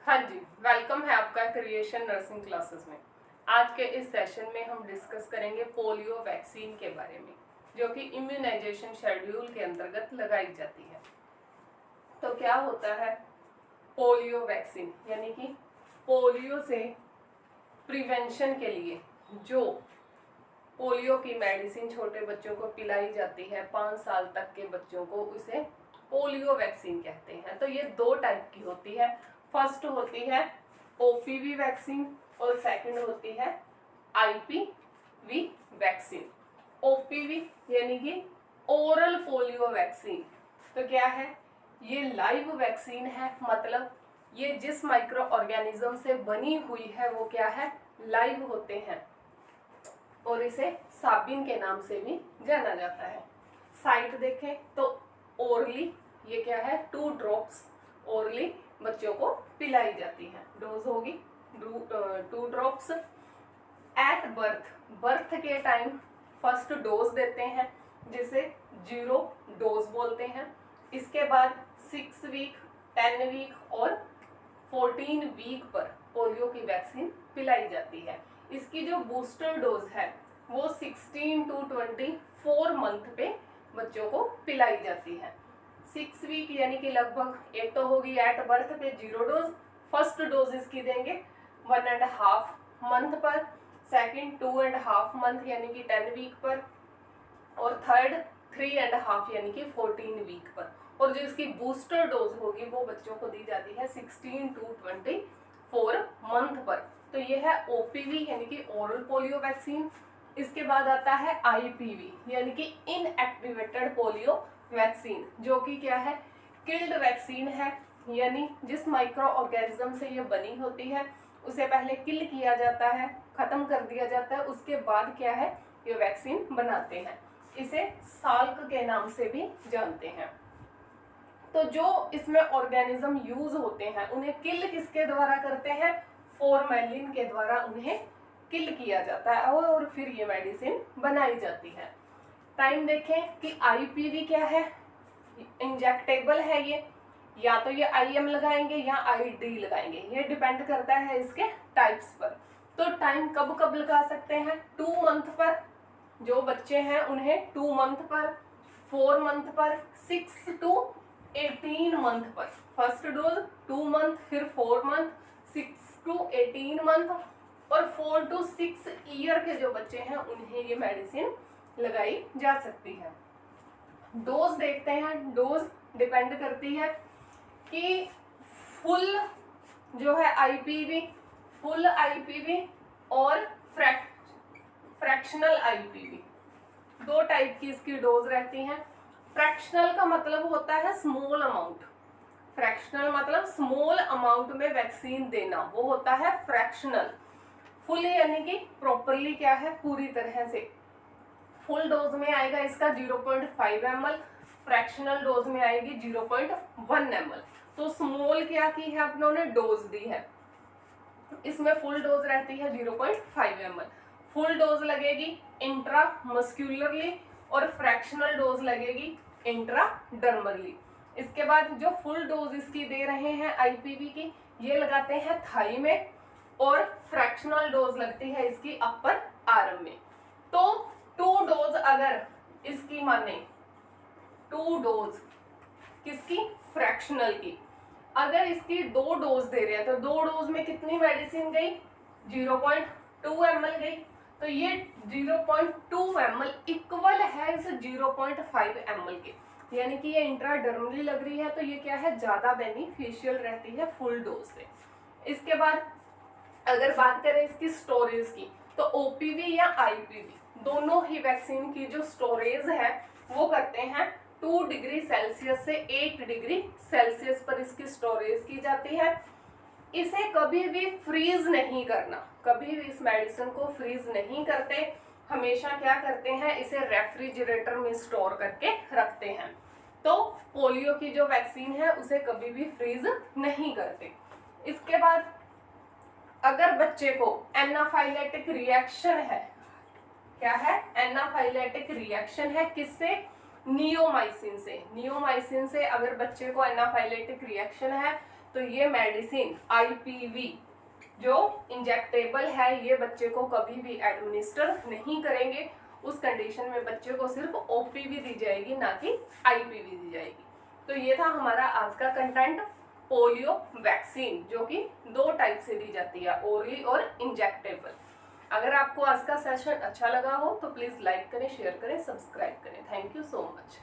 हाँ जी, वेलकम है आपका क्रिएशन नर्सिंग क्लासेस में। आज के इस सेशन में हम डिस्कस करेंगे पोलियो वैक्सीन के बारे में, जो कि इम्यूनाइजेशन शेड्यूल के अंतर्गत लगाई जाती है। तो क्या होता है पोलियो वैक्सीन, यानी कि पोलियो से प्रिवेंशन के लिए जो पोलियो की मेडिसिन छोटे बच्चों को पिलाई जाती है, 5 साल तक के बच्चों को, उसे पोलियो वैक्सीन कहते हैं। तो ये 2 टाइप की होती है। फर्स्ट होती है ओपीवी वैक्सीन और सेकंड होती है आईपीवी वैक्सीन। ओपीवी यानी कि ओरल पोलियो वैक्सीन। तो क्या है, ये लाइव वैक्सीन है, मतलब ये जिस माइक्रो ऑर्गेनिज्म से बनी हुई है वो क्या है, लाइव होते हैं और इसे साबिन के नाम से भी जाना जाता है। साइट देखें तो ओरली, ये क्या है, 2 ड्रॉप्स ओरली बच्चों को पिलाई जाती है। डोज होगी 2 ड्रॉप्स। एट बर्थ के टाइम फर्स्ट डोज देते हैं, जिसे 0 डोज बोलते हैं। इसके बाद 6 वीक, 10 वीक और 14 वीक पर पोलियो की वैक्सीन पिलाई जाती है। इसकी जो बूस्टर डोज है वो 16 to 24 मंथ पे बच्चों को पिलाई जाती है। 6 वीक यानी कि लगभग एक तो होगी एट बर्थ पे 0 डोज। फर्स्ट डोज इसकी देंगे 1.5 मंथ पर, सेकंड 2.5 मंथ यानी कि 10 वीक पर, और थर्ड 3.5 यानी कि 14 वीक पर। और जो इसकी बूस्टर डोज होगी वो बच्चों को दी जाती है 16 to 24 मंथ पर। तो ये है ओपीवी यानी कि ओरल पोलियो वैक्सीन। इसके बाद आता है आईपीवी यानी कि इनएक्टिवेटेड पोलियो वैक्सीन, जो कि क्या है, किल्ड वैक्सीन है, यानी जिस माइक्रो ऑर्गेनिज्म से ये बनी होती है उसे पहले किल किया जाता है, खत्म कर दिया जाता है, उसके बाद क्या है, ये वैक्सीन बनाते हैं। इसे साल्क के नाम से भी जानते हैं। तो जो इसमें ऑर्गेनिज्म यूज होते हैं उन्हें किल किसके द्वारा करते हैं, फॉर्मेलिन के द्वारा उन्हें किल किया जाता है और फिर ये मेडिसिन बनाई जाती है। टाइम देखें कि आईपीवी क्या है, इंजेक्टेबल है ये, या तो ये आईएम लगाएंगे या आईडी लगाएंगे, ये डिपेंड करता है इसके टाइप्स पर। तो टाइम कब कब लगा सकते हैं, 2 मंथ पर, जो बच्चे हैं उन्हें 2 मंथ पर, 4 मंथ पर, 6 to 18 मंथ पर। फर्स्ट डोज 2 मंथ, फिर 4 मंथ, 6 to 18 मंथ और 4 to 6 ईयर के जो बच्चे हैं उन्हें ये मेडिसिन लगाई जा सकती है। डोज देखते हैं। डोज डिपेंड करती है कि फुल जो है आईपीवी, फुल आईपीवी और फ्रैक्शनल आईपीवी, 2 टाइप की इसकी डोज रहती हैं। फ्रैक्शनल का मतलब होता है स्मॉल अमाउंट, फ्रैक्शनल मतलब स्मॉल अमाउंट में वैक्सीन देना, वो होता है फ्रैक्शनल। फुल यानी कि प्रॉपरली क्या है, पूरी तरह से। फुल डोज में आएगा इसका 0.5 ml, फ्रैक्शनल डोज में आएगी 0.1 ml। तो स्मॉल क्या की है अपनों ने, डोज दी है, इसमें फुल डोज रहती है 0.5 ml। फुल डोज लगेगी इंट्रामस्क्यूलरली और फ्रैक्शनल डोज लगेगी इंट्राडर्मली। इसके बाद जो फुल डोज इसकी दे रहे हैं आईपीवी की, ये लगाते हैं थाई में, और फ्रैक्शनल डोज लगती है इसकी अपर आर्म में। तो 2 डोज अगर इसकी माने, 2 डोज किसकी, फ्रैक्शनल की, अगर इसकी 2 डोज दे रहे हैं तो 2 डोज में कितनी मेडिसिन गई, 0.2 ml गई। तो ये 0.2 ml इक्वल है इस 0.5 ml के, यानी कि ये इंट्राडर्मली लग रही है, तो ये क्या है, ज्यादा बेनिफिशियल रहती है फुल डोज से। इसके बाद अगर बात करें इसकी स्टोरेज की, तो ओपीवी या आईपीवी दोनों ही वैक्सीन की जो स्टोरेज है वो करते हैं 2 डिग्री सेल्सियस से 8 डिग्री सेल्सियस पर इसकी स्टोरेज की जाती है। इसे कभी भी फ्रीज नहीं करना, कभी भी इस मेडिसिन को फ्रीज नहीं करते, हमेशा क्या करते हैं, इसे रेफ्रिजरेटर में स्टोर करके रखते हैं। तो पोलियो की जो वैक्सीन है उसे कभी भी फ्रीज नहीं करते। इसके बाद अगर बच्चे को एनाफाइलेटिक रिएक्शन है, क्या है, एनाफाइलेटिक रिएक्शन है, किससे, नियोमाइसिन से। नियोमाइसिन से अगर बच्चे को एनाफाइलेटिक रिएक्शन है तो ये मेडिसिन IPV जो इंजेक्टेबल है ये बच्चे को कभी भी एडमिनिस्टर नहीं करेंगे। उस कंडीशन में बच्चे को सिर्फ OPV दी जाएगी, ना कि IPV दी जाएगी। तो ये था हमारा आज का कंटेंट, पोलियो वैक्सीन, जो कि 2 टाइप से दी जाती है, ओरली और इंजेक्टेबल। अगर आपको आज का सेशन अच्छा लगा हो तो प्लीज़ लाइक करें, शेयर करें, सब्सक्राइब करें। Thank you so much.